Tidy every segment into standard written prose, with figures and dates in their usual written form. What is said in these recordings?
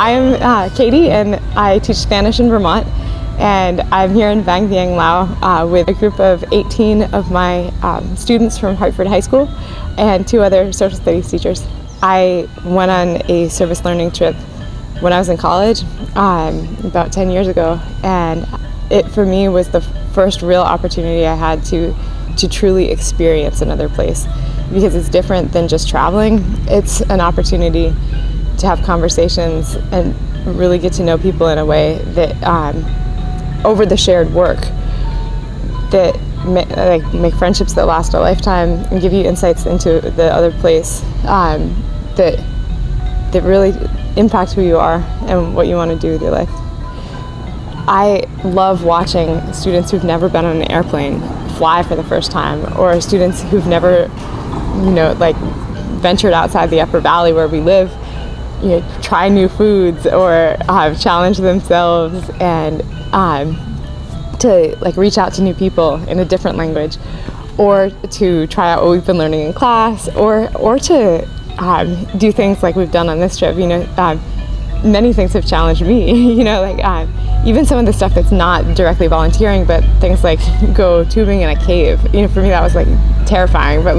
I'm Katie, and I teach Spanish in Vermont, and I'm here in Vang Vieng, Laos with a group of 18 of my students from Hartford High School and 2 other social studies teachers. I went on a service learning trip when I was in college about 10 years ago, and it for me was the first real opportunity I had to truly experience another place, because it's different than just traveling. It's an opportunity to have conversations and really get to know people in a way that over the shared work that make friendships that last a lifetime and give you insights into the other place that really impact who you are and what you want to do with your life. I love watching students who've never been on an airplane fly for the first time, or students who've never, ventured outside the Upper Valley where we live, try new foods or challenge themselves and to reach out to new people in a different language, or to try out what we've been learning in class, or to do things like we've done on this trip. Many things have challenged me, even some of the stuff that's not directly volunteering, but things like go tubing in a cave. For me that was terrifying, but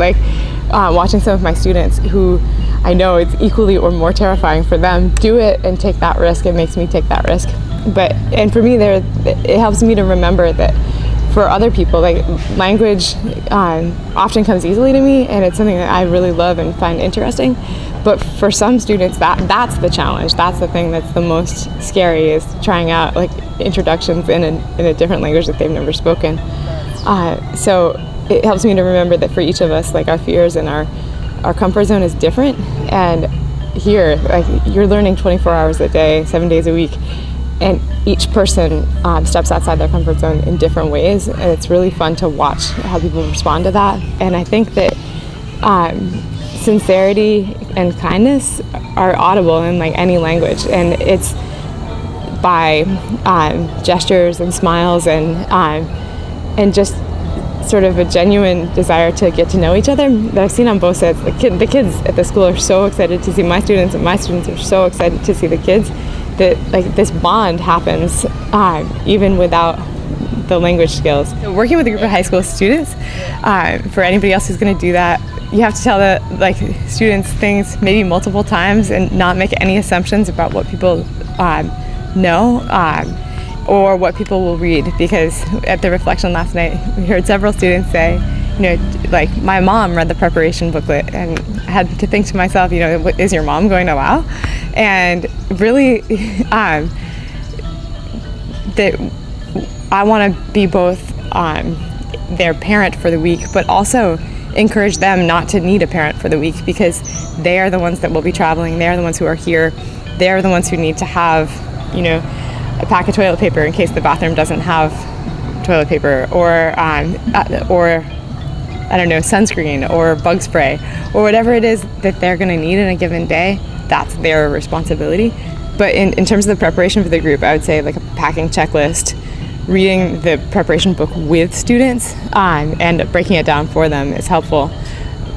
watching some of my students who I know it's equally or more terrifying for them do it and take that risk, it makes me take that risk. And for me it helps me to remember that for other people, language often comes easily to me, and it's something that I really love and find interesting. But for some students, that's the challenge. That's the thing that's the most scary, is trying out introductions in a different language that they've never spoken. So it helps me to remember that for each of us, our fears and our comfort zone is different. And here, you're learning 24 hours a day, 7 days a week, and each person steps outside their comfort zone in different ways, and it's really fun to watch how people respond to that. And I think that sincerity and kindness are audible in any language, and it's by gestures and smiles and just sort of a genuine desire to get to know each other that I've seen on both sides. The kids at the school are so excited to see my students, and my students are so excited to see the kids, that this bond happens even without the language skills. So working with a group of high school students, for anybody else who's going to do that, you have to tell the students things maybe multiple times and not make any assumptions about what people know or what people will read, because at the reflection last night we heard several students say, my mom read the preparation booklet, and I had to think to myself, is your mom going to Laos? And really that I want to be both their parent for the week, but also encourage them not to need a parent for the week, because they are the ones that will be traveling. They are the ones who are here. They are the ones who need to have, a pack of toilet paper in case the bathroom doesn't have toilet paper, or I don't know, sunscreen or bug spray, or whatever it is that they're going to need in a given day. That's their responsibility. But in terms of the preparation for the group, I would say a packing checklist, reading the preparation book with students and breaking it down for them is helpful,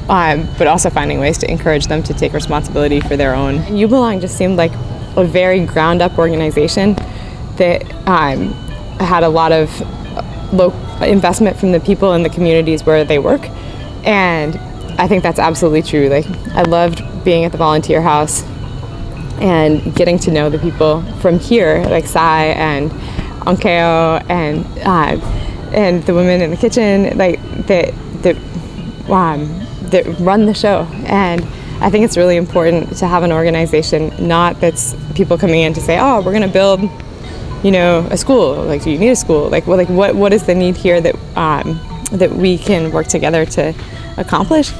but also finding ways to encourage them to take responsibility for their own. UBELONG just seemed like a very ground-up organization that had a lot of low investment from the people in the communities where they work, and I think that's absolutely true. I loved being at the volunteer house and getting to know the people from here, like Sai and Onkeo and the women in the kitchen, that run the show. And I think it's really important to have an organization, not that's people coming in to say, oh, we're going to build, a school. Do you need a school? What is the need here that we can work together to accomplish?